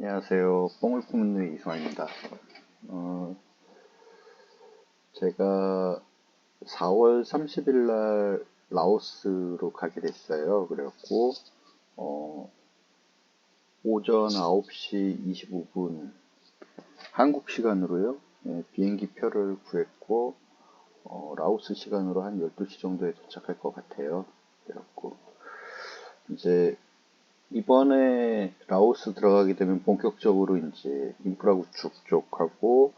안녕하세요. 뽕을 품는 이승환입니다. 어, 제가 4월 30일 날 라오스로 가게 됐어요. 그래갖고, 어, 오전 9시 25분, 한국 시간으로요. 비행기 표를 구했고, 라오스 시간으로 한 12시 정도에 도착할 것 같아요. 그래갖고, 이제 이번에 라오스 들어가게 되면 본격적으로 이제 인프라 구축 쪽하고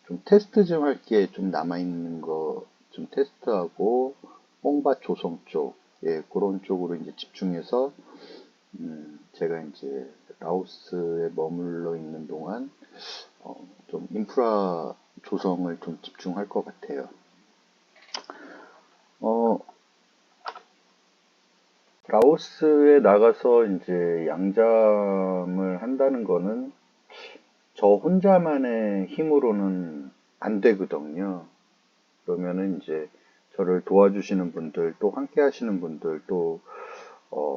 좀 테스트 좀 할 게 좀 남아있는 거 좀 테스트하고 뽕밭 조성 쪽, 예, 그런 쪽으로 이제 집중해서, 제가 이제 라오스에 머물러 있는 동안, 좀 인프라 조성을 좀 집중할 것 같아요. 어, 라오스에 나가서 이제 양잠을 한다는 거는 저 혼자만의 힘으로는 안 되거든요. 그러면은 이제 저를 도와주시는 분들, 또 함께 하시는 분들, 또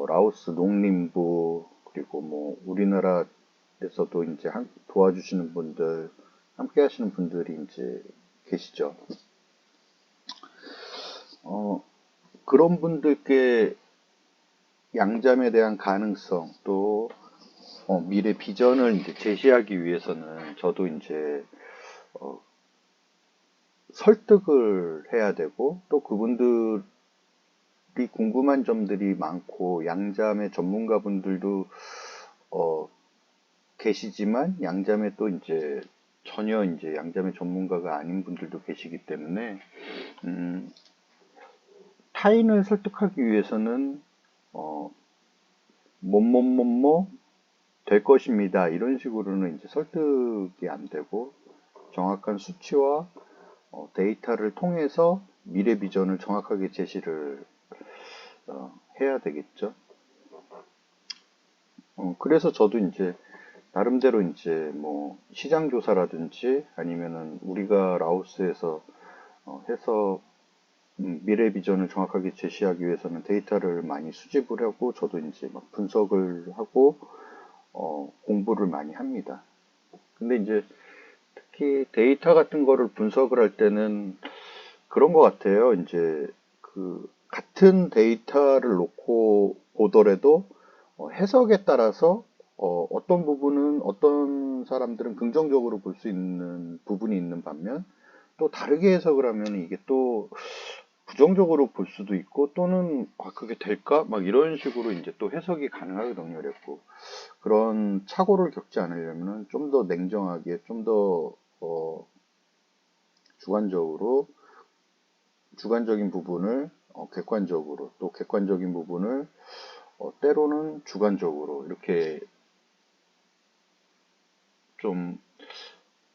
라오스 농림부, 그리고 뭐 우리나라에서도 이제 도와주시는 분들, 함께 하시는 분들이 이제 계시죠. 어, 그런 분들께 양잠에 대한 가능성, 또 미래 비전을 이제 제시하기 위해서는 저도 이제 어, 설득을 해야 되고, 또 그분들이 궁금한 점들이 많고, 양잠의 전문가분들도 어, 계시지만 양잠의 또 이제 전혀 이제 양잠의 전문가가 아닌 분들도 계시기 때문에, 음, 타인을 설득하기 위해서는 어, 뭐뭐뭐뭐 될 것입니다, 이런 식으로는 이제 설득이 안 되고, 정확한 수치와 데이터를 통해서 미래 비전을 정확하게 제시를 해야 되겠죠. 그래서 저도 이제 나름대로 이제 뭐 시장 조사라든지 아니면은 우리가 라오스에서 해서 미래 비전을 정확하게 제시하기 위해서는 데이터를 많이 수집을 하고, 저도 이제 막 분석을 하고 공부를 많이 합니다. 근데 이제 특히 데이터 같은 거를 분석을 할 때는 그런 것 같아요. 이제 그 같은 데이터를 놓고 보더라도 해석에 따라서 어떤 부분은 어떤 사람들은 긍정적으로 볼 수 있는 부분이 있는 반면, 또 다르게 해석을 하면 이게 또 부정적으로 볼 수도 있고, 또는 그게 될까? 막 이런 식으로 이제 또 해석이 가능하거든요. 그랬고, 그런 착오를 겪지 않으려면 좀 더 냉정하게, 좀 더 주관적으로, 주관적인 부분을 객관적으로, 또 객관적인 부분을 때로는 주관적으로, 이렇게 좀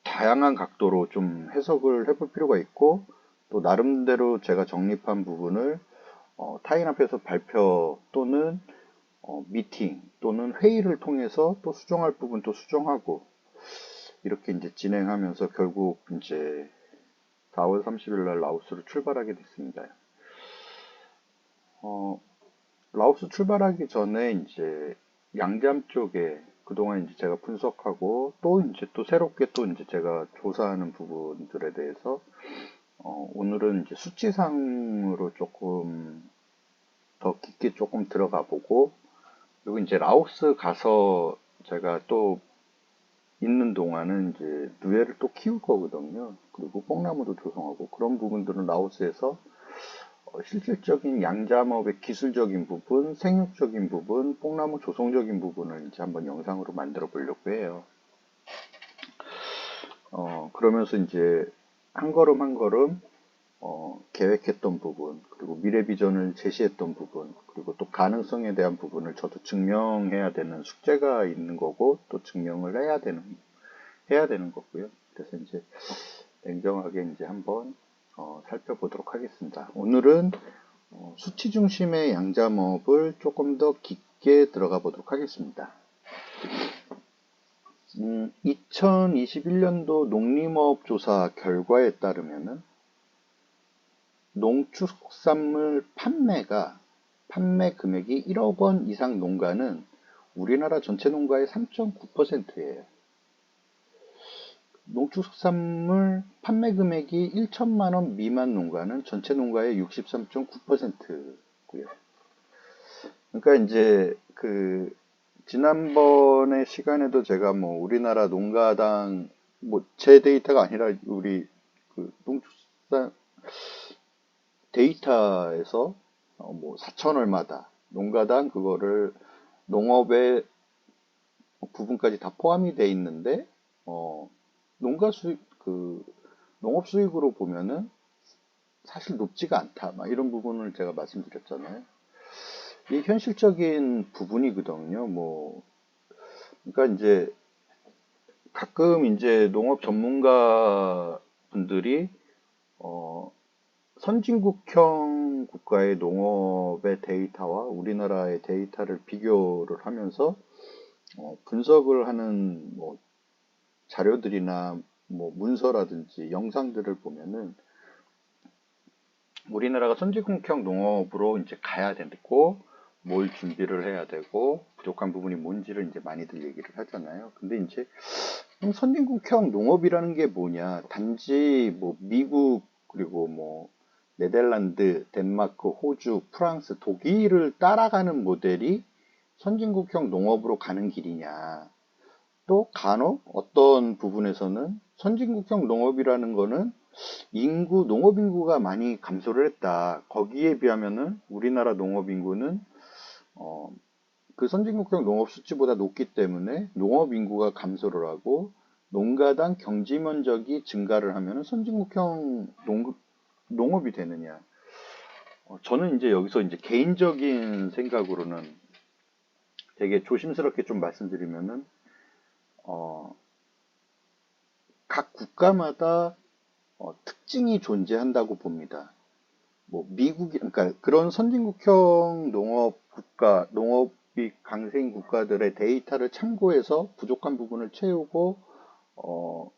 다양한 각도로 좀 해석을 해볼 필요가 있고, 또 나름대로 제가 정립한 부분을 타인 앞에서 발표 또는 미팅 또는 회의를 통해서 또 수정할 부분 또 수정하고, 이렇게 이제 진행하면서 결국 이제 4월 30일 날 라오스로 출발하게 됐습니다. 어, 라오스 출발하기 전에 이제 양잠 쪽에 그동안 이제 제가 분석하고, 또 이제 또 새롭게 또 이제 제가 조사하는 부분들에 대해서 오늘은 이제 수치상으로 조금 더 깊게 조금 들어가 보고, 그리고 이제 라오스 가서 제가 또 있는 동안은 이제 누에를 또 키울 거거든요. 그리고 뽕나무도 조성하고, 그런 부분들은 라오스에서 실질적인 양잠업의 기술적인 부분, 생육적인 부분, 뽕나무 조성적인 부분을 이제 한번 영상으로 만들어 보려고 해요. 그러면서 이제 한 걸음 한 걸음 계획했던 부분, 그리고 미래 비전을 제시했던 부분, 그리고 또 가능성에 대한 부분을 저도 증명해야 되는 숙제가 있는 거고, 또 증명을 해야 되는 거고요. 그래서 이제 냉정하게 이제 한번 살펴보도록 하겠습니다. 오늘은 수치 중심의 양잠업을 조금 더 깊게 들어가 보도록 하겠습니다. 2021년도 농림업 조사 결과에 따르면은 농축산물 판매 금액이 1억 원 이상 농가는 우리나라 전체 농가의 3.9%예요. 농축산물 판매 금액이 1천만 원 미만 농가는 전체 농가의 63.9%고요. 그러니까 이제 그 지난번에 시간에도 제가 뭐 우리나라 농가당 뭐 제 데이터가 아니라 우리 그 농축산 데이터에서 뭐 4천 얼마다 농가당 그거를 농업의 부분까지 다 포함이 돼 있는데 농가 수익 그 농업 수익으로 보면은 사실 높지가 않다. 막 이런 부분을 제가 말씀드렸잖아요. 이게 현실적인 부분이거든요. 뭐 그러니까 이제 가끔 이제 농업 전문가 분들이 어, 선진국형 국가의 농업의 데이터와 우리나라의 데이터를 비교를 하면서 분석을 하는 뭐 자료들이나 뭐 문서라든지 영상들을 보면은 우리나라가 선진국형 농업으로 이제 가야 되고 뭘 준비를 해야 되고 부족한 부분이 뭔지를 이제 많이들 얘기를 하잖아요. 근데 이제 선진국형 농업이라는 게 뭐냐? 단지 뭐 미국 그리고 뭐 네덜란드, 덴마크, 호주, 프랑스, 독일을 따라가는 모델이 선진국형 농업으로 가는 길이냐? 또 간혹 어떤 부분에서는 선진국형 농업이라는 거는 농업 인구가 많이 감소를 했다. 거기에 비하면은 우리나라 농업 인구는 어, 그 선진국형 농업 수치보다 높기 때문에 농업 인구가 감소를 하고 농가당 경지 면적이 증가를 하면은 선진국형 농업이 되느냐. 저는 이제 여기서 이제 개인적인 생각으로는 되게 조심스럽게 좀 말씀드리면은 어, 각 국가마다 특징이 존재한다고 봅니다. 뭐 미국이 그러니까 그런 선진국형 농업이 강세인 국가들의 데이터를 참고해서 부족한 부분을 채우고 어,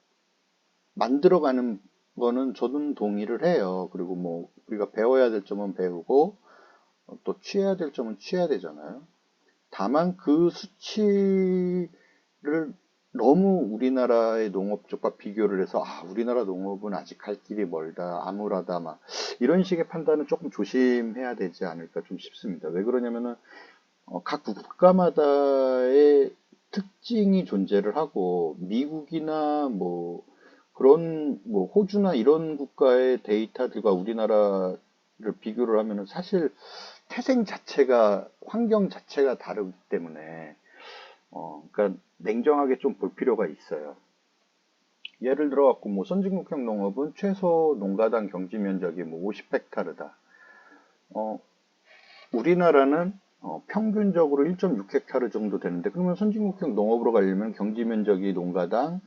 만들어가는 거는 저는 동의를 해요. 그리고 뭐 우리가 배워야 될 점은 배우고 또 취해야 될 점은 취해야 되잖아요. 다만 그 수치를 너무 우리나라의 농업 쪽과 비교를 해서 우리나라 농업은 아직 갈 길이 멀다, 암울하다, 막 이런 식의 판단은 조금 조심해야 되지 않을까 좀 싶습니다. 왜 그러냐면은 각 국가마다의 특징이 존재를 하고 미국이나 뭐 그런 뭐 호주나 이런 국가의 데이터들과 우리나라를 비교를 하면은 사실 태생 자체가 환경 자체가 다르기 때문에 그러니까 냉정하게 좀 볼 필요가 있어요. 예를 들어 갖고 뭐 선진국형 농업은 최소 농가당 경지 면적이 뭐 50헥타르다. 어, 우리나라는 평균적으로 1.6헥타르 정도 되는데 그러면 선진국형 농업으로 가려면 경지 면적이 농가당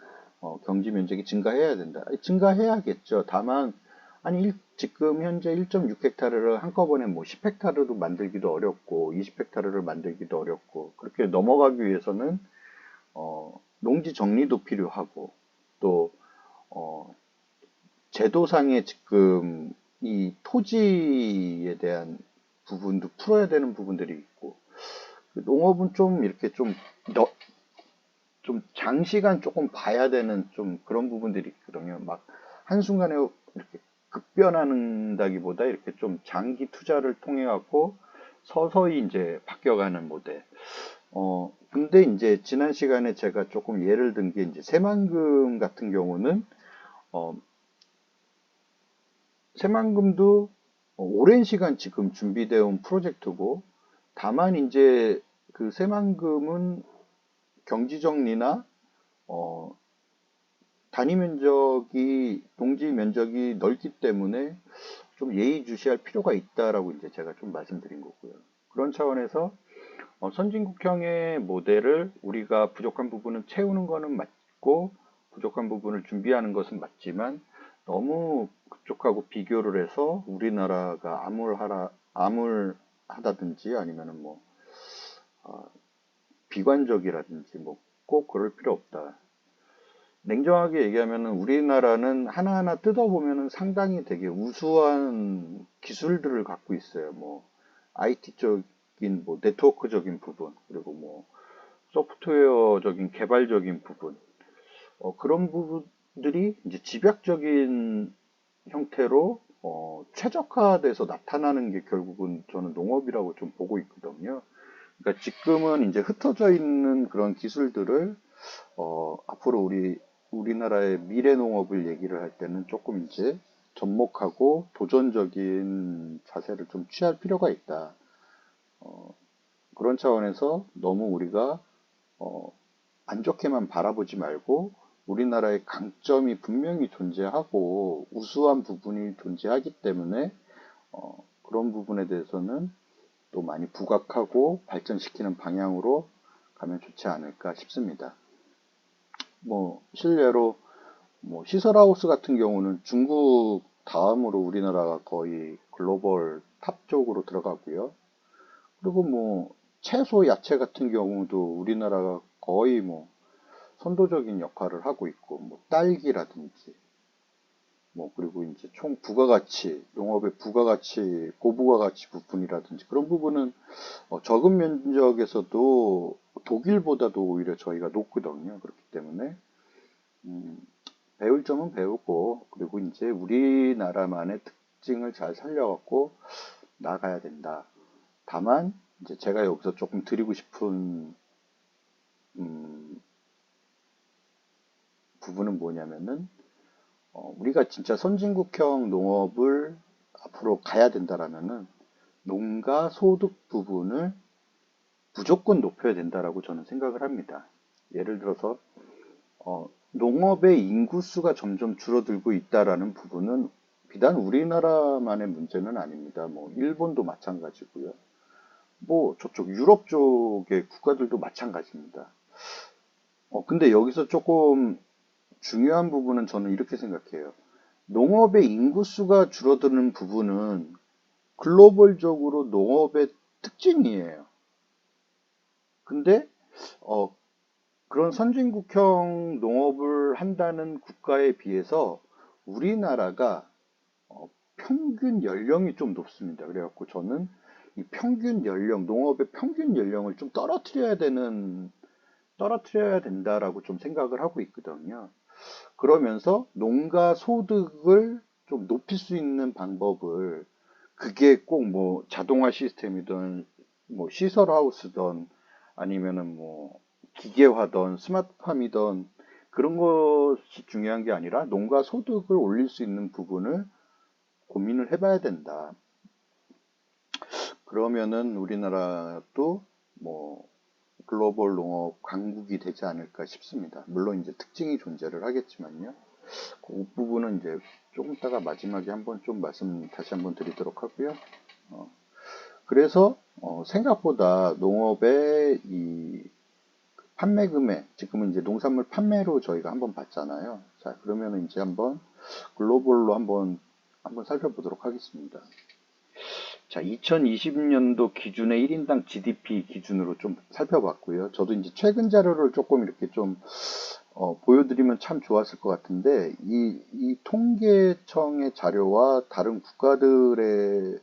경지 면적이 증가해야 된다. 증가해야겠죠. 다만 아니 지금 현재 1.6헥타르를 한꺼번에 뭐 10헥타르로 만들기도 어렵고 20헥타르를 만들기도 어렵고 그렇게 넘어가기 위해서는 농지 정리도 필요하고 또 어, 제도상의 지금 이 토지에 대한 부분도 풀어야 되는 부분들이 있고 농업은 좀 이렇게 좀 장시간 조금 봐야 되는 좀 그런 부분들이 있거든요. 막 한순간에 이렇게 급변한다기보다 이렇게 좀 장기 투자를 통해 갖고 서서히 이제 바뀌어가는 모델. 근데 이제 지난 시간에 제가 조금 예를 든 게 이제 새만금 같은 경우는 어, 새만금도 오랜 시간 지금 준비되어 온 프로젝트고 다만 이제 그 새만금은 경지 정리나 어, 단위 면적이 농지 면적이 넓기 때문에 좀 예의주시할 필요가 있다라고 이제 제가 좀 말씀드린 거고요. 그런 차원에서 선진국형의 모델을 우리가 부족한 부분은 채우는 거는 맞고 부족한 부분을 준비하는 것은 맞지만 너무 그쪽하고 비교를 해서 우리나라가 암울하다든지 아니면은 뭐 비관적이라든지 뭐 꼭 그럴 필요 없다. 냉정하게 얘기하면은 우리나라는 하나하나 뜯어보면은 상당히 되게 우수한 기술들을 갖고 있어요. 뭐 IT 쪽인 뭐 네트워크적인 부분 그리고 뭐 소프트웨어적인 개발적인 부분, 그런 부분들이 이제 집약적인 형태로 최적화돼서 나타나는 게 결국은 저는 농업이라고 좀 보고 있거든요. 그러니까 지금은 이제 흩어져 있는 그런 기술들을 앞으로 우리나라의 미래 농업을 얘기를 할 때는 조금 이제 접목하고 도전적인 자세를 좀 취할 필요가 있다. 그런 차원에서 너무 우리가 어, 안 좋게만 바라보지 말고 우리나라의 강점이 분명히 존재하고 우수한 부분이 존재하기 때문에 그런 부분에 대해서는 또 많이 부각하고 발전시키는 방향으로 가면 좋지 않을까 싶습니다. 뭐 실례로 뭐 시설하우스 같은 경우는 중국 다음으로 우리나라가 거의 글로벌 탑 쪽으로 들어가고요. 그리고 뭐 채소, 야채 같은 경우도 우리나라가 거의 뭐 선도적인 역할을 하고 있고, 뭐 딸기라든지, 뭐 그리고 이제 총 부가가치, 농업의 부가가치, 고부가가치 부분이라든지 그런 부분은 적은 면적에서도 독일보다도 오히려 저희가 높거든요. 그렇기 때문에 음, 배울 점은 배우고, 그리고 이제 우리나라만의 특징을 잘 살려갖고 나가야 된다. 다만 이제 제가 여기서 조금 드리고 싶은 음, 부분은 뭐냐면은 우리가 진짜 선진국형 농업을 앞으로 가야 된다라면은 농가 소득 부분을 무조건 높여야 된다라고 저는 생각을 합니다. 예를 들어서 농업의 인구수가 점점 줄어들고 있다라는 부분은 비단 우리나라만의 문제는 아닙니다. 뭐 일본도 마찬가지고요. 뭐 저쪽 유럽 쪽의 국가들도 마찬가지입니다. 근데 여기서 조금 중요한 부분은 저는 이렇게 생각해요. 농업의 인구수가 줄어드는 부분은 글로벌적으로 농업의 특징이에요. 근데 어, 그런 선진국형 농업을 한다는 국가에 비해서 우리나라가 평균 연령이 좀 높습니다. 그래갖고 저는 이 평균 연령, 농업의 평균 연령을 좀 떨어뜨려야 된다라고 좀 생각을 하고 있거든요. 그러면서 농가 소득을 좀 높일 수 있는 방법을 그게 꼭 뭐 자동화 시스템이든 뭐 시설 하우스든 아니면은 뭐 기계화든 스마트팜이든 그런 것이 중요한 게 아니라 농가 소득을 올릴 수 있는 부분을 고민을 해봐야 된다. 그러면은 우리나라도 뭐 글로벌 농업 강국이 되지 않을까 싶습니다. 물론 이제 특징이 존재를 하겠지만요. 그 부분은 이제 조금 있다가 마지막에 한번 좀 말씀 다시 한번 드리도록 하고요. 그래서 생각보다 농업의 이 판매 금액, 지금은 이제 농산물 판매로 저희가 한번 봤잖아요. 자, 그러면은 이제 한번 글로벌로 한번 살펴보도록 하겠습니다. 자, 2020년도 기준의 1인당 GDP 기준으로 좀 살펴봤고요. 저도 이제 최근 자료를 조금 이렇게 좀 보여드리면 참 좋았을 것 같은데, 이 통계청의 자료와 다른 국가들의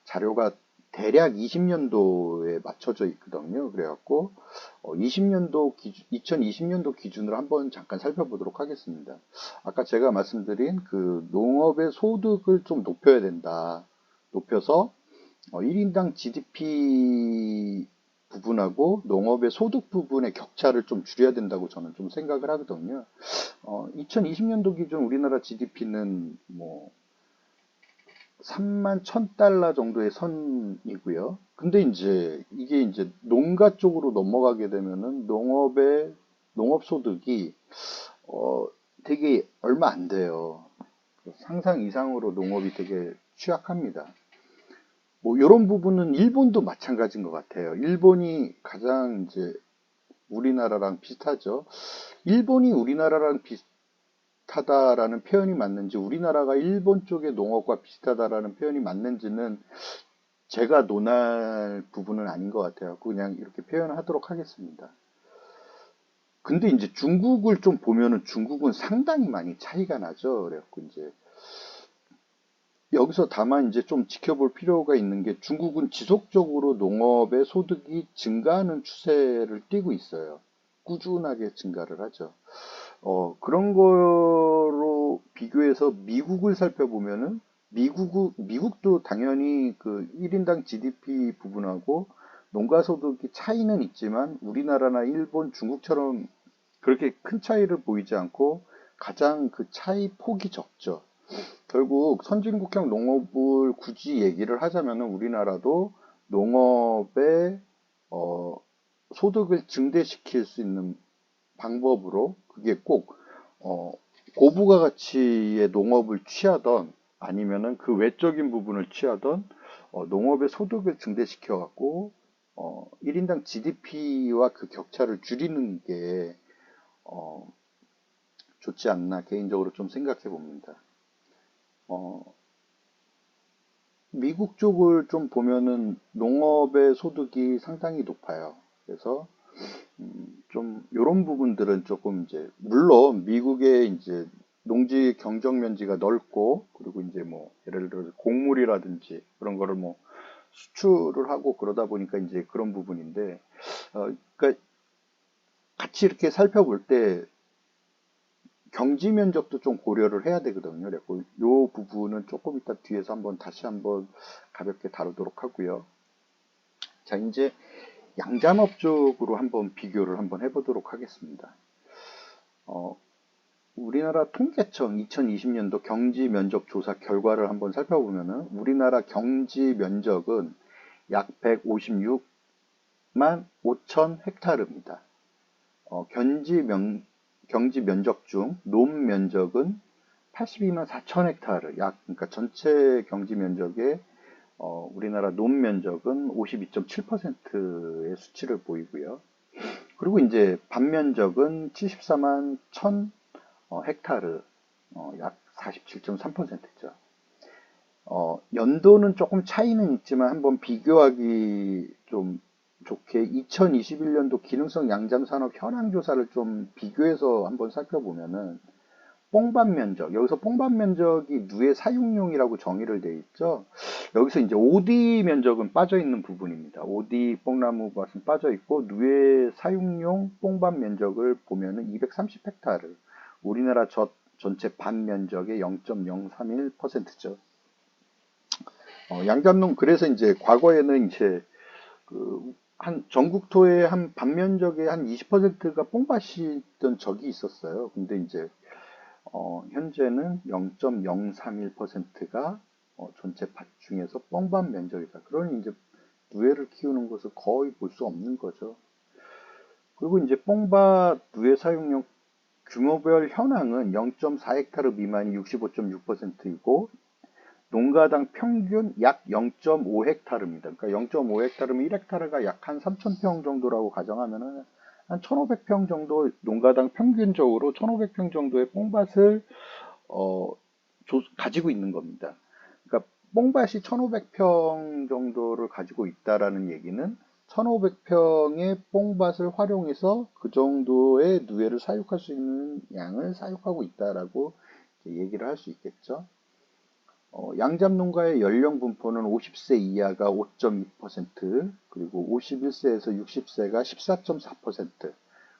자료가 대략 20년도에 맞춰져 있거든요. 그래갖고 2020년도 기준으로 한번 잠깐 살펴보도록 하겠습니다. 아까 제가 말씀드린 그 농업의 소득을 좀 높여야 된다. 높여서 1인당 GDP 부분하고 농업의 소득 부분의 격차를 좀 줄여야 된다고 저는 좀 생각을 하거든요. 2020년도 기준 우리나라 GDP는 뭐 3만 1000달러 정도의 선이고요. 근데 이제 이게 이제 농가 쪽으로 넘어가게 되면은 농업 소득이 되게 얼마 안 돼요. 상상 이상으로 농업이 되게 취약합니다. 뭐 이런 부분은 일본도 마찬가지인 것 같아요. 일본이 가장 이제 우리나라랑 비슷하죠. 일본이 우리나라랑 비슷하다라는 표현이 맞는지 우리나라가 일본 쪽의 농업과 비슷하다라는 표현이 맞는지는 제가 논할 부분은 아닌 것 같아요. 그냥 이렇게 표현하도록 하겠습니다. 근데 이제 중국을 좀 보면은 중국은 상당히 많이 차이가 나죠. 그래갖고 이제 여기서 다만 이제 좀 지켜볼 필요가 있는 게 중국은 지속적으로 농업의 소득이 증가하는 추세를 띠고 있어요. 꾸준하게 증가를 하죠. 그런 거로 비교해서 미국을 살펴보면은 미국도 당연히 그 1인당 GDP 부분하고 농가 소득이 차이는 있지만 우리나라나 일본, 중국처럼 그렇게 큰 차이를 보이지 않고 가장 그 차이 폭이 적죠. 결국 선진국형 농업을 굳이 얘기를 하자면은 우리나라도 농업의 어, 소득을 증대시킬 수 있는 방법으로 그게 꼭 어, 고부가 가치의 농업을 취하던 아니면은 그 외적인 부분을 취하던 농업의 소득을 증대시켜 갖고 1인당 GDP와 그 격차를 줄이는 게 어, 좋지 않나 개인적으로 좀 생각해 봅니다. 어, 미국 쪽을 좀 보면은 농업의 소득이 상당히 높아요. 그래서 좀 이런 부분들은 조금 이제 물론 미국의 이제 농지 경정 면지가 넓고 그리고 이제 뭐 예를 들어서 곡물이라든지 그런 거를 뭐 수출을 하고 그러다 보니까 이제 그런 부분인데 그러니까 같이 이렇게 살펴볼 때 경지 면적도 좀 고려를 해야 되거든요. 그래서 요 부분은 조금 이따 뒤에서 한번 다시 한번 가볍게 다루도록 하고요. 자, 이제 양산업 쪽으로 한번 비교를 한번 해보도록 하겠습니다. 어, 우리나라 통계청 2020년도 경지 면적 조사 결과를 한번 살펴보면은 우리나라 경지 면적은 약 156만 5천 헥타르입니다. 경지 면적 중 논 면적은 82만 4천 헥타르, 그러니까 전체 경지 면적의 우리나라 논 면적은 52.7%의 수치를 보이고요. 그리고 이제 반면적은 74만 1천 헥타르, 약 47.3%죠. 연도는 조금 차이는 있지만 한번 비교하기 좀 좋게 2021년도 기능성 양잠산업 현황 조사를 좀 비교해서 한번 살펴보면은 뽕밭 면적, 여기서 뽕밭 면적이 누에 사육용이라고 정의를 돼 있죠. 여기서 이제 오디 면적은 빠져 있는 부분입니다. 오디 뽕나무 밭은 빠져 있고 누에 사육용 뽕밭 면적을 보면은 230헥타르. 우리나라 전체 밭 면적의 0.031%죠. 양잠농 그래서 이제 과거에는 이제 한 전국토의 한 반면적의 한 20%가 뽕밭이던 적이 있었어요. 근데 이제 현재는 0.031%가 전체 밭 중에서 뻥밭 면적이다. 그러니 이제 누에를 키우는 것을 거의 볼 수 없는 거죠. 그리고 이제 뻥밭 누에 사용량 규모별 현황은 0.4헥타르 미만이 65.6%이고 농가당 평균 약 0.5헥타르입니다. 그러니까 0.5헥타르면 1헥타르가 약 한 3,000평 정도라고 가정하면은 한 1,500평 정도 농가당 평균적으로 1,500평 정도의 뽕밭을 어, 가지고 있는 겁니다. 그러니까 뽕밭이 1,500평 정도를 가지고 있다라는 얘기는 1,500평의 뽕밭을 활용해서 그 정도의 누에를 사육할 수 있는 양을 사육하고 있다라고 얘기를 할 수 있겠죠. 양잡 농가의 연령 분포는 50세 이하가 5.2%, 그리고 51세에서 60세가 14.4%,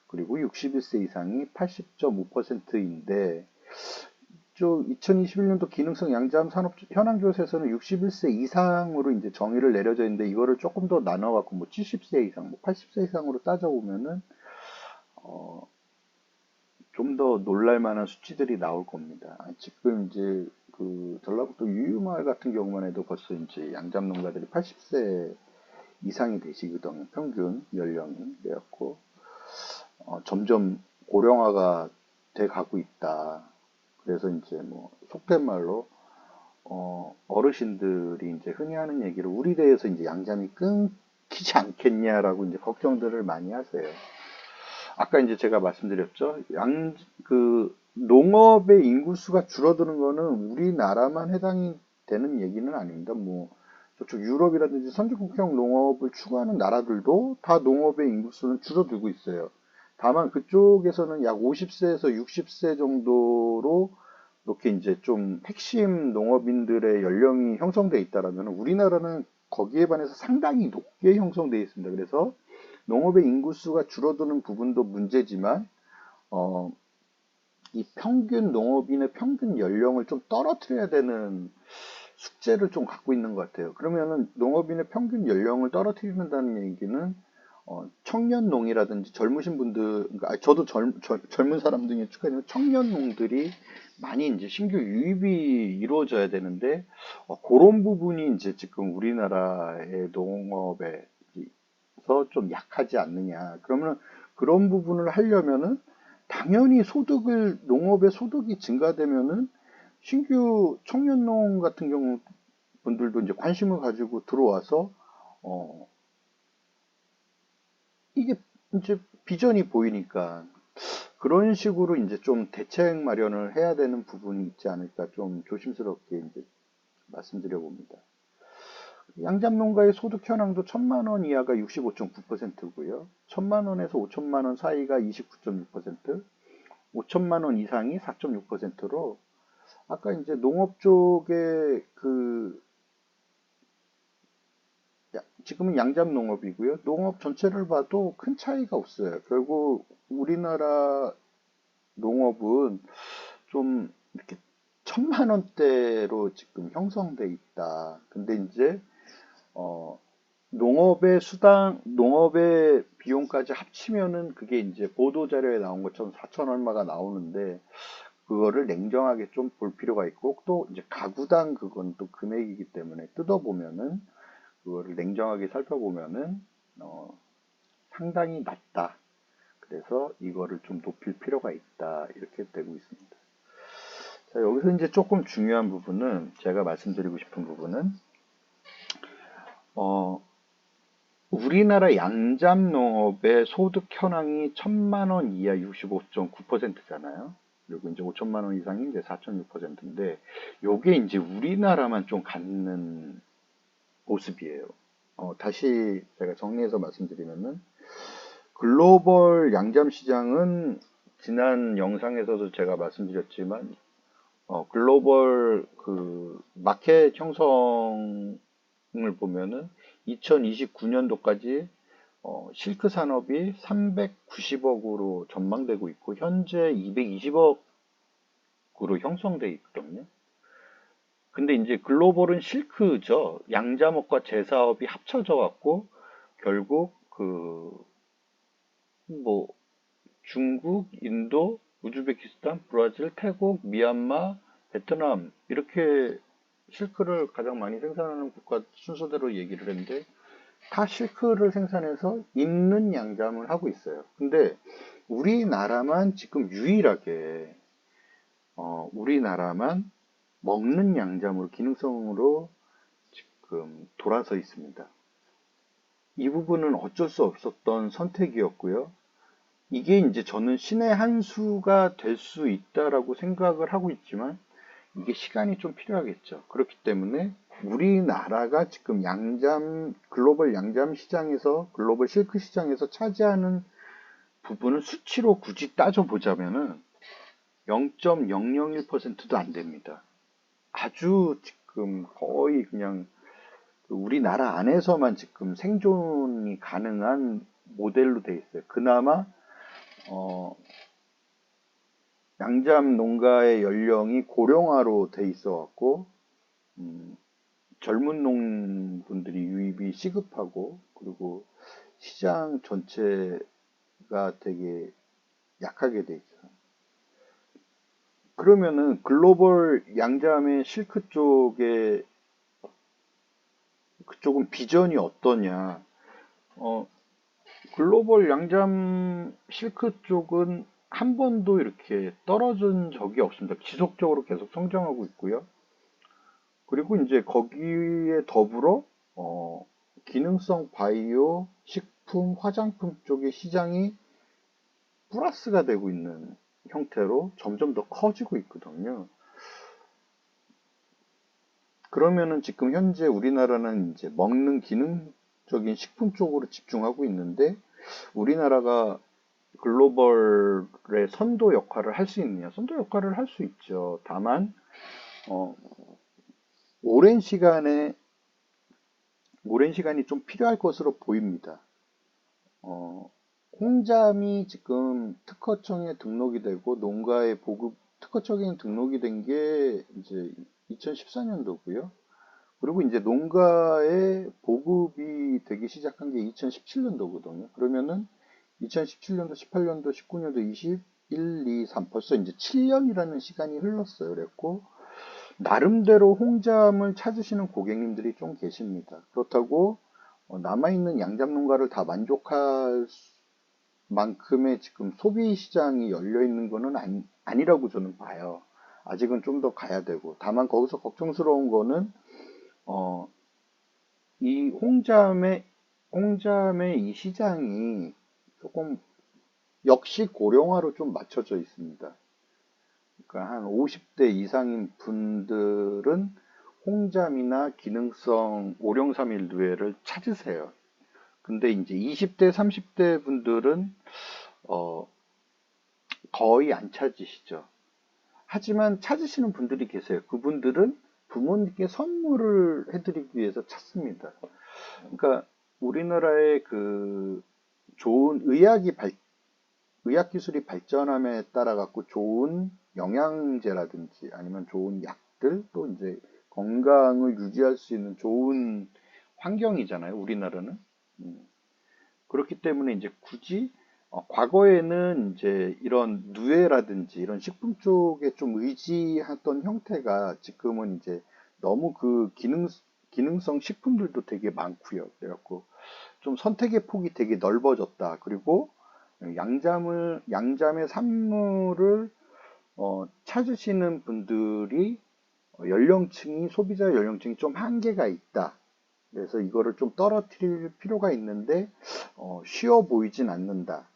그리고 61세 이상이 80.5%인데, 2021년도 기능성 양자암 산업 현황조사에서는 61세 이상으로 이제 정의를 내려져 있는데 이거를 조금 더 나눠갖고 뭐 70세 이상, 뭐 80세 이상으로 따져보면은 좀 더 놀랄만한 수치들이 나올 겁니다. 지금 이제 그 전라북도 유유마을 같은 경우만 해도 벌써 이제 양잡 농가들이 80세 이상이 되시거든요. 평균 연령이. 그래갖고 점점 고령화가 돼 가고 있다. 그래서 이제 뭐 속된 말로 어르신들이 이제 흔히 하는 얘기를 우리 대에서 이제 양잠이 끊기지 않겠냐라고 이제 걱정들을 많이 하세요. 아까 이제 제가 말씀드렸죠. 농업의 인구수가 줄어드는 거는 우리나라만 해당이 되는 얘기는 아닙니다. 뭐, 저쪽 유럽이라든지 선진국형 농업을 추구하는 나라들도 다 농업의 인구수는 줄어들고 있어요. 다만 그쪽에서는 약 50세에서 60세 정도로 이렇게 이제 좀 핵심 농업인들의 연령이 형성돼 있다라면 우리나라는 거기에 반해서 상당히 높게 형성돼 있습니다. 그래서 농업의 인구수가 줄어드는 부분도 문제지만 어, 이 평균 농업인의 평균 연령을 좀 떨어뜨려야 되는 숙제를 좀 갖고 있는 것 같아요. 그러면은 농업인의 평균 연령을 떨어뜨린다는 얘기는 청년농이라든지 젊으신 분들, 그러니까 저도 젊은 사람 중에 축하드리는 청년농들이 많이 이제 신규 유입이 이루어져야 되는데 그런 부분이 이제 지금 우리나라의 농업에서 좀 약하지 않느냐. 그러면 그런 부분을 하려면은 당연히 농업의 소득이 증가되면은 신규 청년농 같은 경우 분들도 이제 관심을 가지고 들어와서 어, 이게 이제 비전이 보이니까 그런 식으로 이제 좀 대책 마련을 해야 되는 부분이 있지 않을까 좀 조심스럽게 이제 말씀드려 봅니다. 양잡농가의 소득 현황도 1,000만 원 이하가 65.9%고요. 1,000만 원에서 5천만 원 사이가 29.6%, 5천만 원 이상이 4.6%로 아까 이제 농업 쪽에 지금은 양잡 농업이고요. 농업 전체를 봐도 큰 차이가 없어요. 결국 우리나라 농업은 좀 이렇게 1,000만 원대로 지금 형성돼 있다. 근데 이제 어, 농업의 비용까지 합치면은 그게 이제 보도자료에 나온 것처럼 4천 얼마가 나오는데 그거를 냉정하게 좀 볼 필요가 있고 또 이제 가구당 그건 또 금액이기 때문에 뜯어보면은 그거를 냉정하게 살펴보면은 어, 상당히 낮다. 그래서 이거를 좀 높일 필요가 있다. 이렇게 되고 있습니다. 자, 여기서 이제 조금 중요한 부분은 제가 말씀드리고 싶은 부분은 어, 우리나라 양잡농업의 소득 현황이 1,000만 원 이하 65.9%잖아요. 그리고 이제 5천만 원 이상이 이제 4.6%인데, 요게 이제 우리나라만 좀 갖는 모습이에요. 다시 제가 정리해서 말씀드리면은, 글로벌 양잠 시장은 지난 영상에서도 제가 말씀드렸지만, 글로벌 마켓 형성을 보면은 2029년도까지 실크 산업이 390억으로 전망되고 있고 현재 220억으로 형성돼 있거든요. 근데 이제 글로벌은 실크죠. 양자목과 제사업이 합쳐져 갖고 결국 뭐 중국, 인도, 우즈베키스탄, 브라질, 태국, 미얀마, 베트남 이렇게 실크를 가장 많이 생산하는 국가 순서대로 얘기를 했는데 다 실크를 생산해서 입는 양잠을 하고 있어요. 근데 우리나라만 지금 유일하게 우리나라만 먹는 양잠으로 기능성으로 지금 돌아서 있습니다. 이 부분은 어쩔 수 없었던 선택이었고요. 이게 이제 저는 신의 한 수가 될 수 있다라고 생각을 하고 있지만 이게 시간이 좀 필요하겠죠. 그렇기 때문에 우리나라가 지금 글로벌 양잠 시장에서, 글로벌 실크 시장에서 차지하는 부분을 수치로 굳이 따져보자면은 0.001%도 안 됩니다. 아주 지금 거의 그냥 우리나라 안에서만 지금 생존이 가능한 모델로 돼 있어요. 그나마 양잠 농가의 연령이 고령화로 돼 있어 갖고 젊은 농분들이 유입이 시급하고 그리고 시장 전체가 되게 약하게 돼 있어요. 그러면은 글로벌 양잠의 실크 쪽에 그쪽은 비전이 어떠냐? 글로벌 양잠 실크 쪽은 한 번도 이렇게 떨어진 적이 없습니다. 지속적으로 계속 성장하고 있고요. 그리고 이제 거기에 더불어 기능성 바이오, 식품, 화장품 쪽의 시장이 플러스가 되고 있는 형태로 점점 더 커지고 있거든요. 그러면은 지금 현재 우리나라는 이제 먹는 기능적인 식품 쪽으로 집중하고 있는데 우리나라가 글로벌의 선도 역할을 할 수 있느냐? 선도 역할을 할 수 있죠. 다만 어, 오랜 시간에 오랜 시간이 좀 필요할 것으로 보입니다. 어, 홍잠이 지금 특허청에 등록이 되고 농가에 보급 특허청에 등록이 된 게 이제 2014년도고요. 그리고 이제 농가에 보급이 되기 시작한 게 2017년도거든요. 그러면은 2017년도, 18년도, 19년도, 20, 1, 2, 3 벌써 이제 7년이라는 시간이 흘렀어요. 그랬고 나름대로 홍잠을 찾으시는 고객님들이 좀 계십니다. 그렇다고 남아있는 양잠 농가를 다 만족할 만큼의 지금 소비 시장이 열려 있는 거는 아니라고 저는 봐요. 아직은 좀 더 가야 되고. 다만 거기서 걱정스러운 거는 어, 이 홍잠의 이 시장이 조금 역시 고령화로 좀 맞춰져 있습니다. 그러니까 한 50대 이상인 분들은 홍잠이나 기능성 오령삼일 누에를 찾으세요. 근데 이제 20대, 30대 분들은 어, 거의 안 찾으시죠. 하지만 찾으시는 분들이 계세요. 그분들은 부모님께 선물을 해드리기 위해서 찾습니다. 그러니까 우리나라의 그 좋은 의학 기술이 발전함에 따라 갖고 좋은 영양제라든지 아니면 좋은 약들 또 이제 건강을 유지할 수 있는 좋은 환경이잖아요. 우리나라는. 음. 그렇기 때문에 이제 굳이 과거에는 이제 이런 누에라든지 이런 식품 쪽에 좀 의지했던 형태가 지금은 이제 너무 그 기능성 식품들도 되게 많고요. 그래갖고 좀 선택의 폭이 되게 넓어졌다. 그리고 양잠의 산물을 찾으시는 분들이 소비자 연령층이 좀 한계가 있다. 그래서 이거를 좀 떨어뜨릴 필요가 있는데 쉬워 보이진 않는다.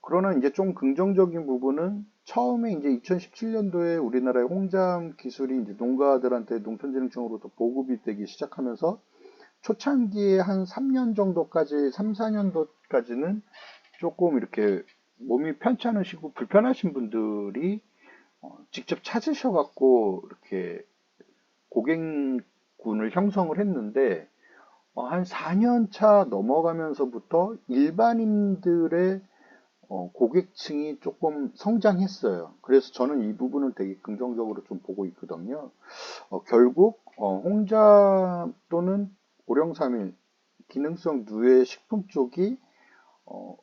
그러나 이제 좀 긍정적인 부분은 처음에 이제 2017년도에 우리나라의 홍잠 기술이 이제 농가들한테 농촌진흥청으로부터 보급이 되기 시작하면서 초창기에 한 3년 정도까지, 3, 4년도까지는 조금 이렇게 몸이 편찮으시고 불편하신 분들이 직접 찾으셔갖고 이렇게 고객군을 형성을 했는데 한 4년 차 넘어가면서부터 일반인들의 고객층이 조금 성장했어요. 그래서 저는 이 부분을 되게 긍정적으로 좀 보고 있거든요. 결국 홍자 또는 오령삼일 기능성 누에 식품 쪽이 어,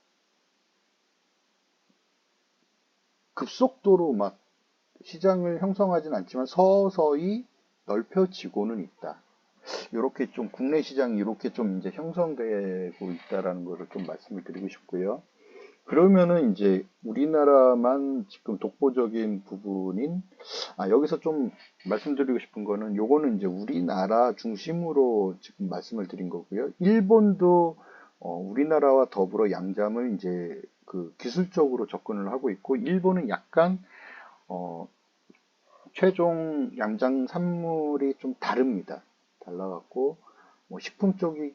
급속도로 막 시장을 형성하진 않지만 서서히 넓혀지고는 있다. 이렇게 좀 국내 시장이 이렇게 좀 이제 형성되고 있다라는 것을 좀 말씀을 드리고 싶고요. 그러면은 이제 우리나라만 지금 독보적인 부분인 여기서 좀 말씀드리고 싶은 거는 요거는 이제 우리나라 중심으로 지금 말씀을 드린 거고요. 일본도 우리나라와 더불어 양잠을 이제 그 기술적으로 접근을 하고 있고 일본은 약간 어, 최종 양장 산물이 좀 다릅니다. 달라갖고 뭐 식품 쪽이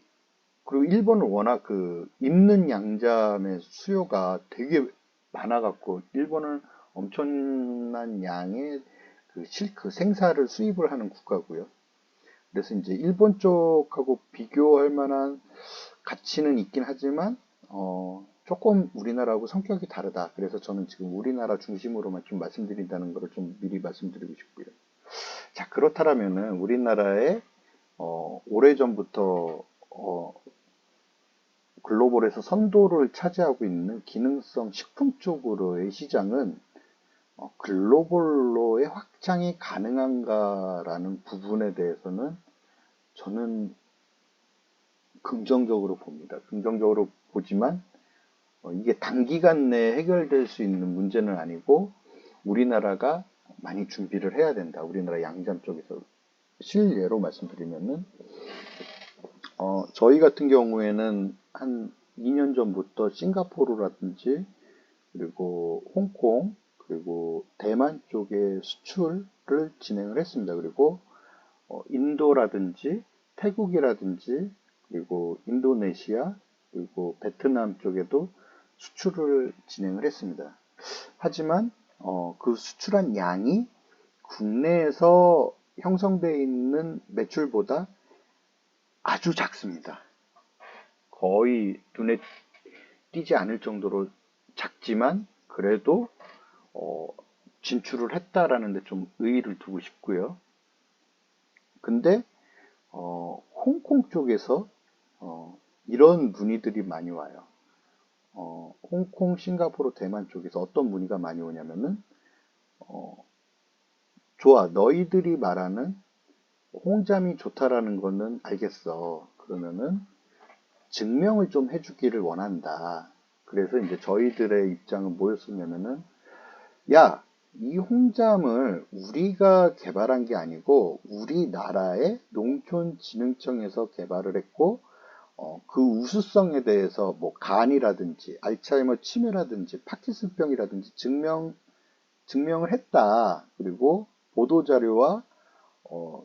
그리고 일본은 워낙 그 입는 양잠의 수요가 되게 많아갖고 일본은 엄청난 양의 그 생사를 수입을 하는 국가고요. 그래서 이제 일본 쪽하고 비교할 만한 가치는 있긴 하지만 조금 우리나라하고 성격이 다르다. 그래서 저는 지금 우리나라 중심으로만 좀 말씀드린다는 것을 좀 미리 말씀드리고 싶고요. 자, 그렇다면은 우리나라에 오래전부터 글로벌에서 선도를 차지하고 있는 기능성 식품 쪽으로의 시장은 글로벌로의 확장이 가능한가라는 부분에 대해서는 저는 긍정적으로 봅니다. 긍정적으로 보지만 이게 단기간 내에 해결될 수 있는 문제는 아니고 우리나라가 많이 준비를 해야 된다. 우리나라 양잠 쪽에서 실례로 말씀드리면은 저희 같은 경우에는 한 2년 전부터 싱가포르라든지 그리고 홍콩 그리고 대만 쪽에 수출을 진행을 했습니다. 그리고 인도라든지 태국이라든지 그리고 인도네시아 그리고 베트남 쪽에도 수출을 진행을 했습니다. 하지만 그 수출한 양이 국내에서 형성되어 있는 매출보다 아주 작습니다. 거의 눈에 띄지 않을 정도로 작지만 그래도 진출을 했다라는 데 좀 의의를 두고 싶고요. 근데 홍콩 쪽에서 이런 문의들이 많이 와요. 홍콩, 싱가포르, 대만 쪽에서 어떤 문의가 많이 오냐면은 좋아, 너희들이 말하는 홍잠이 좋다라는 거는 알겠어. 그러면은 증명을 좀 해주기를 원한다. 그래서 이제 저희들의 입장은 뭐였었냐면은, 야, 이 홍잠을 우리가 개발한 게 아니고 우리나라의 농촌진흥청에서 개발을 했고 그 우수성에 대해서 뭐 간이라든지 알츠하이머 치매라든지 파킨슨병이라든지 증명을 했다. 그리고 보도자료와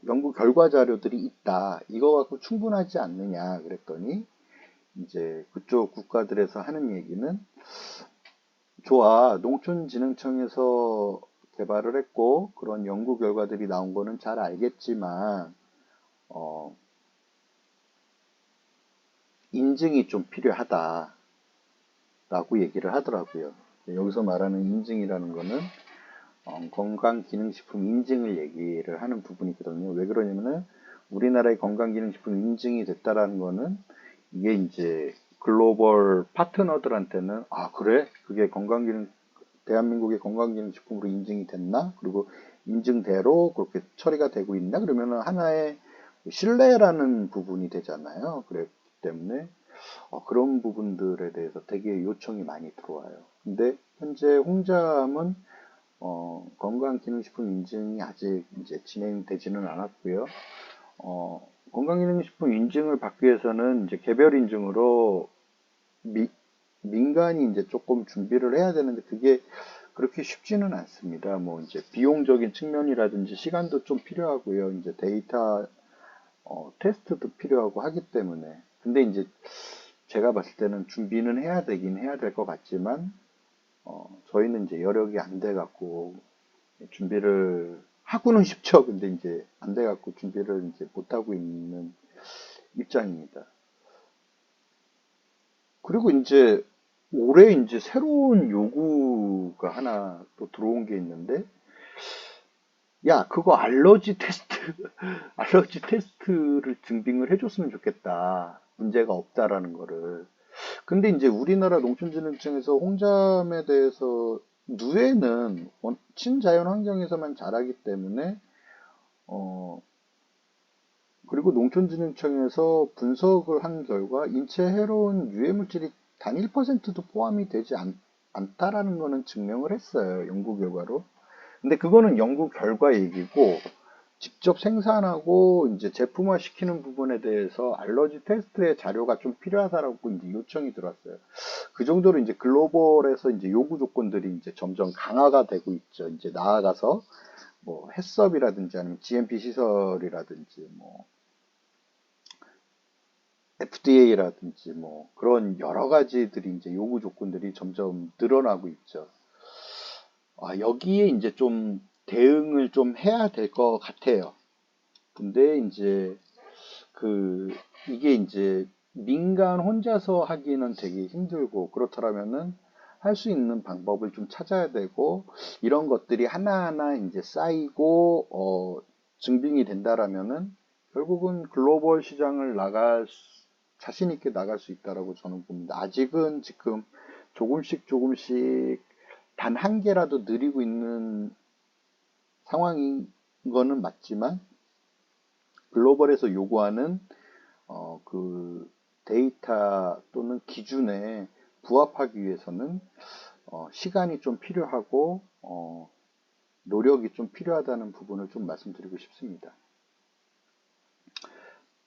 연구 결과 자료들이 있다. 이거 갖고 충분하지 않느냐 그랬더니 이제 그쪽 국가들에서 하는 얘기는 좋아. 농촌진흥청에서 개발을 했고 그런 연구 결과들이 나온 거는 잘 알겠지만 어, 인증이 좀 필요하다라고 얘기를 하더라고요. 여기서 말하는 인증이라는 거는 건강기능식품 인증을 얘기를 하는 부분이거든요. 왜 그러냐면은 우리나라의 건강기능식품 인증이 됐다라는 거는 이게 이제 글로벌 파트너들한테는 아 그래? 그게 건강기능 대한민국의 건강기능식품으로 인증이 됐나? 그리고 인증대로 그렇게 처리가 되고 있나? 그러면은 하나의 신뢰라는 부분이 되잖아요. 그렇기 때문에 그런 부분들에 대해서 되게 요청이 많이 들어와요. 근데 현재 홍잠은 건강기능식품 인증이 아직 이제 진행되지는 않았고요. 건강기능식품 인증을 받기 위해서는 이제 개별 인증으로 민간이 이제 조금 준비를 해야 되는데 그게 그렇게 쉽지는 않습니다. 뭐 이제 비용적인 측면이라든지 시간도 좀 필요하고요. 이제 데이터 테스트도 필요하고 하기 때문에. 근데 이제 제가 봤을 때는 준비는 해야 되긴 해야 될 것 같지만 저희는 이제 여력이 안 돼 갖고 준비를 하고는 싶죠. 근데 이제 안 돼 갖고 준비를 이제 못 하고 있는 입장입니다. 그리고 이제 올해 이제 새로운 요구가 하나 또 들어온 게 있는데, 야, 그거 알러지 테스트, 알러지 테스트를 증빙을 해줬으면 좋겠다. 문제가 없다라는 거를. 근데 이제 우리나라 농촌진흥청에서 홍잠에 대해서 누에는 친자연 환경에서만 자라기 때문에 어 그리고 농촌진흥청에서 분석을 한 결과 인체 해로운 유해물질이 단 1%도 포함이 되지 않다라는 거는 증명을 했어요. 연구 결과로. 근데 그거는 연구 결과 얘기고 직접 생산하고 이제 제품화 시키는 부분에 대해서 알러지 테스트의 자료가 좀 필요하다라고 이제 요청이 들어왔어요. 그 정도로 이제 글로벌에서 이제 요구 조건들이 이제 점점 강화가 되고 있죠. 이제 나아가서 뭐 해썹이라든지 아니면 GMP 시설이라든지 뭐 FDA라든지 뭐 그런 여러 가지들이 이제 요구 조건들이 점점 늘어나고 있죠. 여기에 이제 좀 대응을 좀 해야 될 것 같아요. 근데 이제 그 이게 이제 민간 혼자서 하기는 되게 힘들고 그렇더라면은 할 수 있는 방법을 좀 찾아야 되고 이런 것들이 하나하나 이제 쌓이고 증빙이 된다라면은 결국은 글로벌 시장을 자신 있게 나갈 수 있다라고 저는 봅니다. 아직은 지금 조금씩 조금씩 단 한 개라도 느리고 있는 상황인 거는 맞지만 글로벌에서 요구하는 그 데이터 또는 기준에 부합하기 위해서는 시간이 좀 필요하고 노력이 좀 필요하다는 부분을 좀 말씀드리고 싶습니다.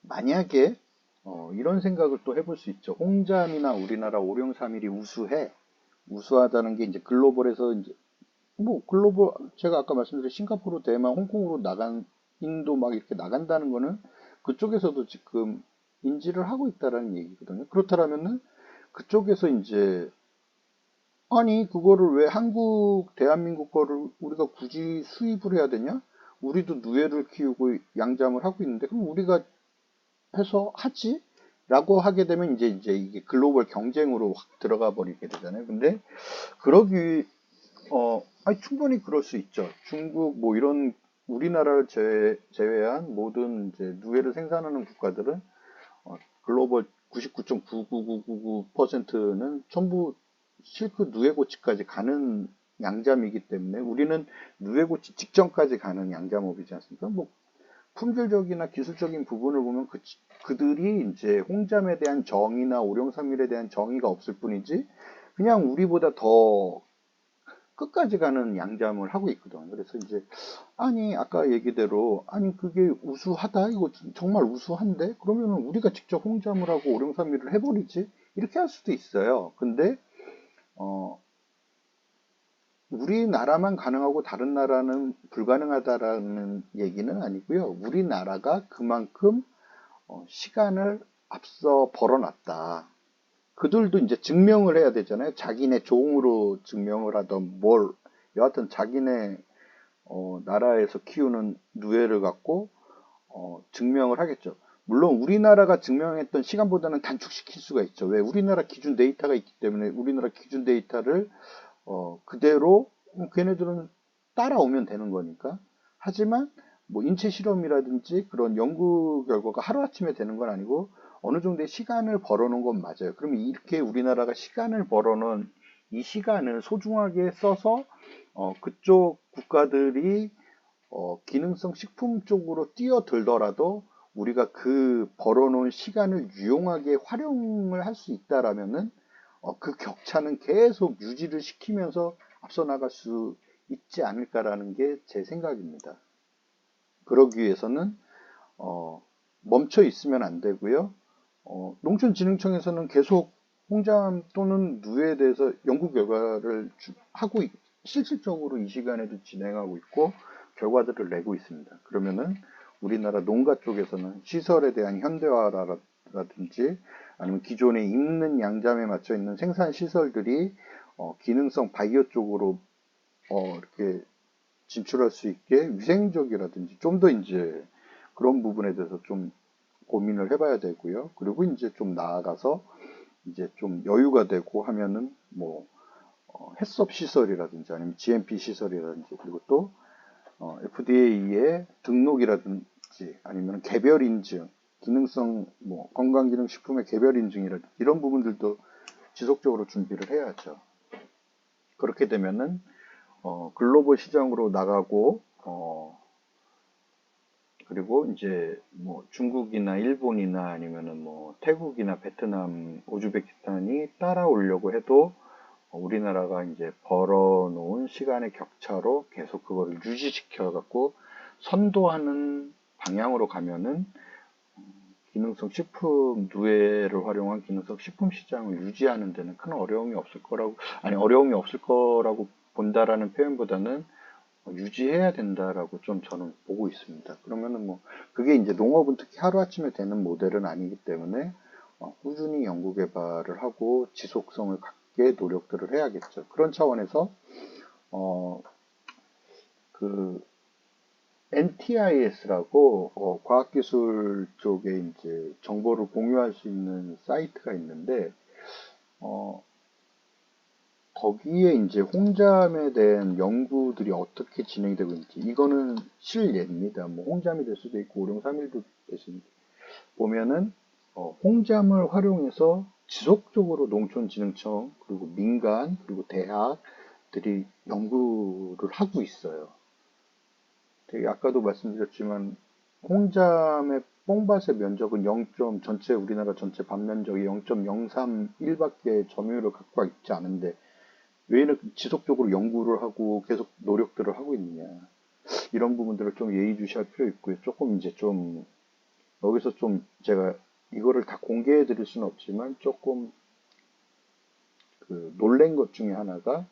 만약에 이런 생각을 또 해볼 수 있죠. 홍잠이나 우리나라 오룡사밀이 우수하다는 게 이제 글로벌에서 이제 뭐 글로벌 제가 아까 말씀드린 싱가포르, 대만, 홍콩으로 인도 막 이렇게 나간다는 거는 그쪽에서도 지금 인지를 하고 있다라는 얘기거든요. 그렇다면은 그쪽에서 이제 아니, 그거를 왜 대한민국 거를 우리가 굳이 수입을 해야 되냐? 우리도 누에를 키우고 양잠을 하고 있는데, 그럼 우리가 해서 하지? 라고 하게 되면 이제 이게 글로벌 경쟁으로 확 들어가 버리게 되잖아요. 근데 그러기, 아니, 충분히 그럴 수 있죠. 중국, 뭐 이런 우리나라를 제외한 모든 이제 누에를 생산하는 국가들은 글로벌 99.99999%는 전부 실크 누에고치까지 가는 양잠이기 때문에 우리는 누에고치 직전까지 가는 양잠업이지 않습니까? 뭐 품질적이나 기술적인 부분을 보면 그들이 이제 홍잠에 대한 정의나 오룡삼일에 대한 정의가 없을 뿐이지 그냥 우리보다 더 끝까지 가는 양잠을 하고 있거든. 그래서 이제 아니 아까 얘기대로 아니 그게 우수하다 이거 정말 우수한데 그러면은 우리가 직접 홍잠을 하고 오룡삼일을 해버리지 이렇게 할 수도 있어요. 근데 어 우리나라만 가능하고 다른 나라는 불가능하다라는 얘기는 아니고요. 우리나라가 그만큼 시간을 앞서 벌어놨다. 그들도 이제 증명을 해야 되잖아요. 자기네 종으로 증명을 하던 뭘 여하튼 자기네 나라에서 키우는 누에를 갖고 증명을 하겠죠. 물론 우리나라가 증명했던 시간보다는 단축시킬 수가 있죠. 왜? 우리나라 기준 데이터가 있기 때문에 우리나라 기준 데이터를 그대로 걔네들은 따라오면 되는 거니까. 하지만 뭐 인체 실험이라든지 그런 연구 결과가 하루아침에 되는 건 아니고 어느 정도의 시간을 벌어놓은 건 맞아요. 그러면 이렇게 우리나라가 시간을 벌어놓은 이 시간을 소중하게 써서 그쪽 국가들이 기능성 식품 쪽으로 뛰어들더라도 우리가 그 벌어놓은 시간을 유용하게 활용을 할 수 있다라면은 그 격차는 계속 유지를 시키면서 앞서 나갈 수 있지 않을까라는 게 제 생각입니다. 그러기 위해서는 멈춰 있으면 안 되고요. 농촌진흥청에서는 계속 홍잠 또는 누에 대해서 연구 결과를 하고 실질적으로 이 시간에도 진행하고 있고 결과들을 내고 있습니다. 그러면은 우리나라 농가 쪽에서는 시설에 대한 현대화라든지 아니면 기존에 있는 양잠에 맞춰 있는 생산 시설들이 기능성 바이오 쪽으로 이렇게 진출할 수 있게 위생적이라든지 좀 더 이제 그런 부분에 대해서 좀 고민을 해봐야 되고요. 그리고 이제 좀 나아가서 이제 좀 여유가 되고 하면은 뭐 해썹 시설이라든지 아니면 GMP 시설이라든지 그리고 또 FDA의 등록이라든지 아니면 개별 인증, 기능성 뭐 건강기능식품의 개별 인증이라든지 이런 부분들도 지속적으로 준비를 해야죠. 그렇게 되면은 글로벌 시장으로 나가고 그리고 이제 뭐 중국이나 일본이나 아니면은 뭐 태국이나 베트남, 우즈베키스탄이 따라오려고 해도 우리나라가 이제 벌어놓은 시간의 격차로 계속 그거를 유지시켜 갖고 선도하는 방향으로 가면은 기능성 식품 누에를 활용한 기능성 식품 시장을 유지하는 데는 큰 어려움이 없을 거라고 아니 어려움이 없을 거라고 본다라는 표현보다는 유지해야 된다라고 좀 저는 보고 있습니다. 그러면은 뭐 그게 이제 농업은 특히 하루아침에 되는 모델은 아니기 때문에 꾸준히 연구 개발을 하고 지속성을 갖게 노력들을 해야겠죠. 그런 차원에서 그 NTIS라고 과학기술 쪽에 이제 정보를 공유할 수 있는 사이트가 있는데 어, 거기에 이제 홍잠에 대한 연구들이 어떻게 진행되고 있는지 이거는 실예입니다. 뭐 홍잠이 될 수도 있고 오룡삼일도 될 수도 있고 보면은 홍잠을 활용해서 지속적으로 농촌진흥청 그리고 민간 그리고 대학들이 연구를 하고 있어요. 되게 아까도 말씀드렸지만 홍잠의 뽕밭의 면적은 0. 전체 우리나라 전체 밭 면적이 0.031밖에 점유율을 갖고 있지 않은데 왜 이렇게 지속적으로 연구를 하고 계속 노력들을 하고 있느냐. 이런 부분들을 좀 예의주시할 필요 있고요. 조금 이제 좀 여기서 좀 제가 이거를 다 공개해 드릴 수는 없지만 조금 그 놀란 것 중에 하나가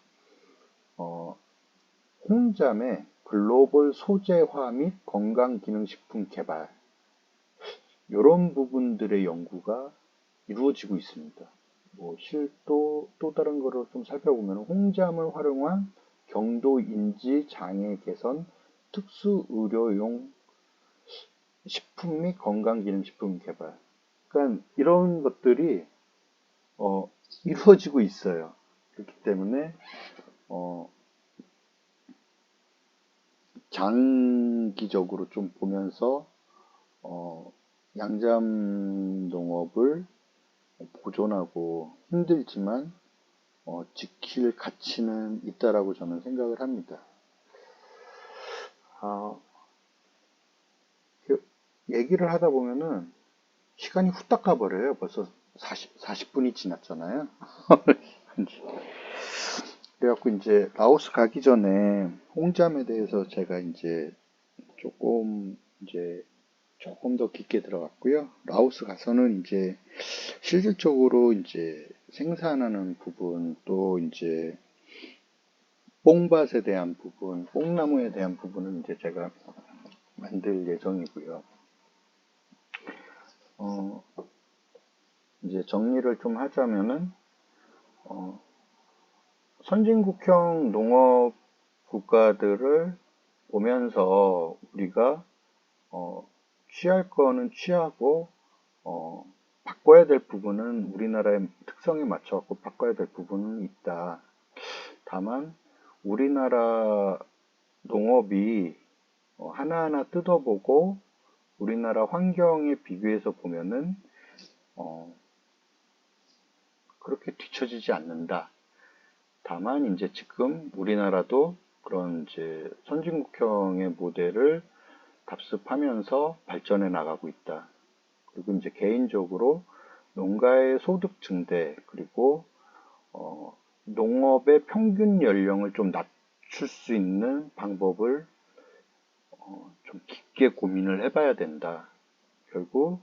어, 홍잠의 글로벌 소재화 및 건강기능식품 개발 이런 부분들의 연구가 이루어지고 있습니다. 뭐 실도 또 다른 거를 좀 살펴보면 홍잠을 활용한 경도 인지 장애 개선 특수 의료용 식품 및 건강기능식품 개발. 그러니까 이런 것들이 어, 이루어지고 있어요. 그렇기 때문에 어, 장기적으로 좀 보면서 어, 양잠 농업을 보존하고 힘들지만 지킬 가치는 있다라고 저는 생각을 합니다. 아, 얘기를 하다 보면은 시간이 후딱 가버려요. 벌써 40분이 지났잖아요. 그래갖고 이제 라오스 가기 전에 홍잠에 대해서 제가 이제 조금 이제 조금 더 깊게 들어갔고요. 라오스 가서는 이제 실질적으로 이제 생산하는 부분 또 이제 뽕밭에 대한 부분, 뽕나무에 대한 부분은 이제 제가 만들 예정이고요. 어, 이제 정리를 좀 하자면은 어, 선진국형 농업 국가들을 보면서 우리가 취할 거는 취하고 바꿔야 될 부분은 우리나라의 특성에 맞춰 갖고 바꿔야 될 부분은 있다. 다만 우리나라 농업이 하나하나 뜯어보고 우리나라 환경에 비교해서 보면은 그렇게 뒤처지지 않는다. 다만 이제 지금 우리나라도 그런 이제 선진국형의 모델을 답습하면서 발전해 나가고 있다. 그리고 이제 개인적으로 농가의 소득 증대 그리고 농업의 평균 연령을 좀 낮출 수 있는 방법을 좀 깊게 고민을 해봐야 된다. 결국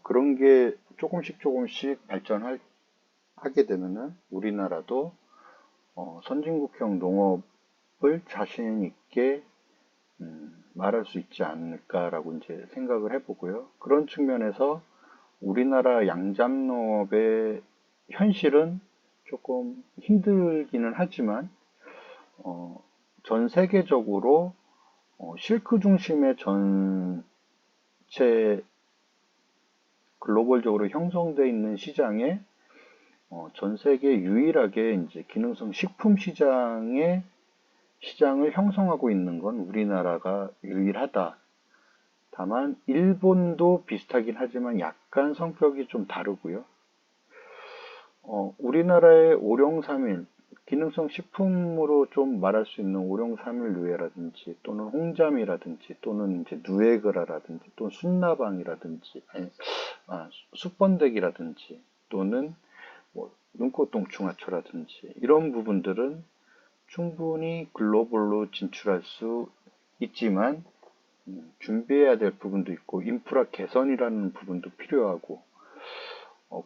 그런 게 조금씩 발전하게 되면은 우리나라도 선진국형 농업을 자신 있게 말할 수 있지 않을까라고 이제 생각을 해보고요. 그런 측면에서 우리나라 양잡농업의 현실은 조금 힘들기는 하지만 전 세계적으로 실크 중심의 전체 글로벌적으로 형성되어 있는 시장에 전 세계 유일하게 이제 기능성 식품 시장을 형성하고 있는 건 우리나라가 유일하다. 다만 일본도 비슷하긴 하지만 약간 성격이 좀 다르고요. 우리나라의 오룡삼일 기능성 식품으로 좀 말할 수 있는 오룡삼일누에라든지 또는 홍잠이라든지 또는 이제 누에그라라든지 또는 순나방이라든지 숯번데기라든지 또는 뭐 눈꽃동충하초라든지 이런 부분들은 충분히 글로벌로 진출할 수 있지만 준비해야 될 부분도 있고 인프라 개선이라는 부분도 필요하고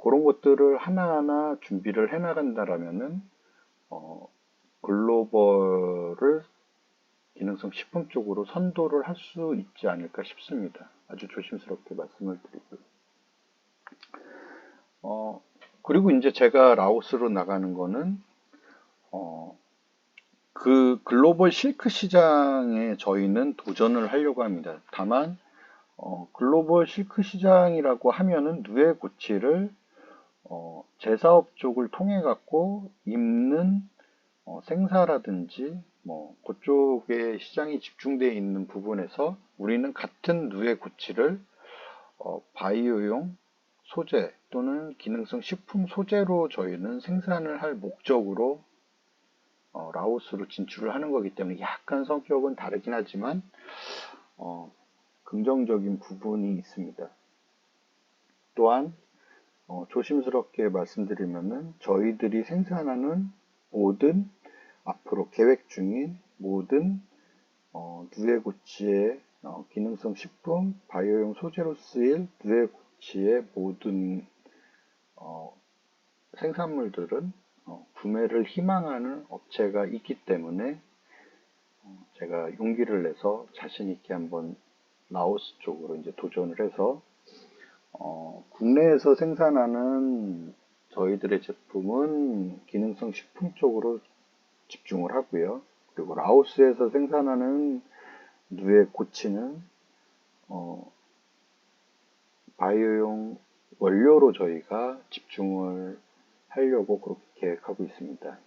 그런 것들을 하나하나 준비를 해나간다라면은 글로벌을 기능성 식품 쪽으로 선도를 할 수 있지 않을까 싶습니다. 아주 조심스럽게 말씀을 드리고요. 그리고 이제 제가 라오스로 나가는 거는 그 글로벌 실크 시장에 저희는 도전을 하려고 합니다. 다만 글로벌 실크 시장이라고 하면은 누에고치를 제사업 쪽을 통해 갖고 입는 생사라든지 뭐 그쪽에 시장이 집중되어 있는 부분에서 우리는 같은 누에고치를 바이오용 소재 또는 기능성 식품 소재로 저희는 생산을 할 목적으로 라오스로 진출을 하는 거기 때문에 약간 성격은 다르긴 하지만 긍정적인 부분이 있습니다. 또한 조심스럽게 말씀드리면은 저희들이 생산하는 모든 앞으로 계획 중인 모든 누에고치의 기능성 식품, 바이오용 소재로 쓰일 누에고치의 모든 생산물들은 구매를 희망하는 업체가 있기 때문에 제가 용기를 내서 자신 있게 한번 라오스 쪽으로 이제 도전을 해서 국내에서 생산하는 저희들의 제품은 기능성 식품 쪽으로 집중을 하고요. 그리고 라오스에서 생산하는 누에 고치는 바이오용 원료로 저희가 집중을 하려고 그렇게 계획하고 있습니다.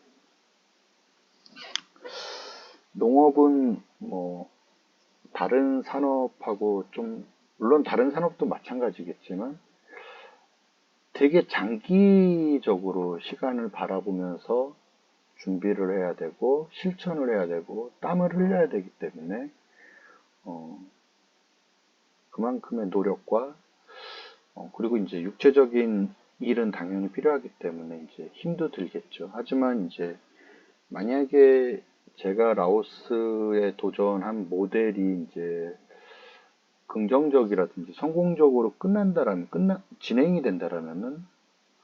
농업은 뭐 다른 산업하고 좀 물론 다른 산업도 마찬가지겠지만 되게 장기적으로 시간을 바라보면서 준비를 해야 되고 실천을 해야 되고 땀을 흘려야 되기 때문에 그만큼의 노력과 그리고 이제 육체적인 일은 당연히 필요하기 때문에 이제 힘도 들겠죠. 하지만 이제 만약에 제가 라오스에 도전한 모델이 이제 긍정적이라든지 성공적으로 진행이 된다라면은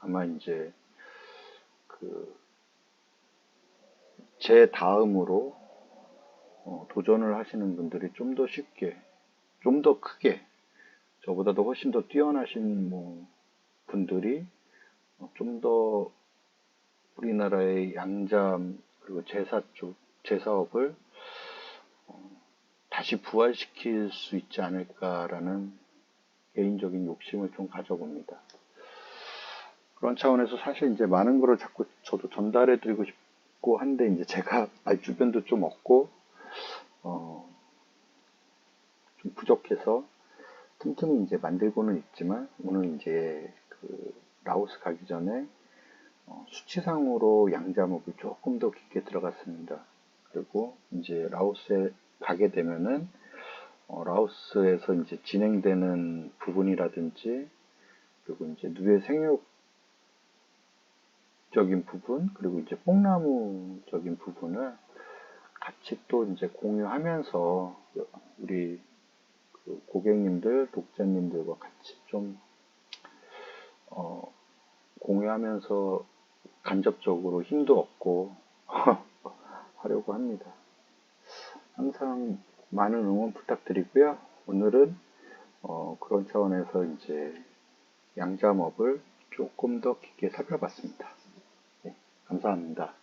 아마 이제 제 다음으로 도전을 하시는 분들이 좀 더 쉽게, 좀 더 크게, 저보다도 훨씬 더 뛰어나신 분들이 좀 더 우리나라의 양잠 그리고 제사업을 다시 부활시킬 수 있지 않을까라는 개인적인 욕심을 좀 가져봅니다. 그런 차원에서 사실 이제 많은 거를 자꾸 저도 전달해 드리고 싶고 한데 이제 제가 말 주변도 좀 없고 좀 부족해서 틈틈이 이제 만들고는 있지만 오늘 이제 라오스 가기 전에 수치상으로 양자목이 조금 더 깊게 들어갔습니다. 그리고 이제 라오스에 가게 되면은 라오스에서 이제 진행되는 부분이라든지 그리고 이제 누에 생육적인 부분 그리고 이제 뽕나무적인 부분을 같이 또 이제 공유하면서 우리 고객님들, 독자님들과 같이 좀 공유하면서 간접적으로 힘도 얻고 하려고 합니다. 항상 많은 응원 부탁드리고요. 오늘은 그런 차원에서 이제 양잠업을 조금 더 깊게 살펴봤습니다. 네, 감사합니다.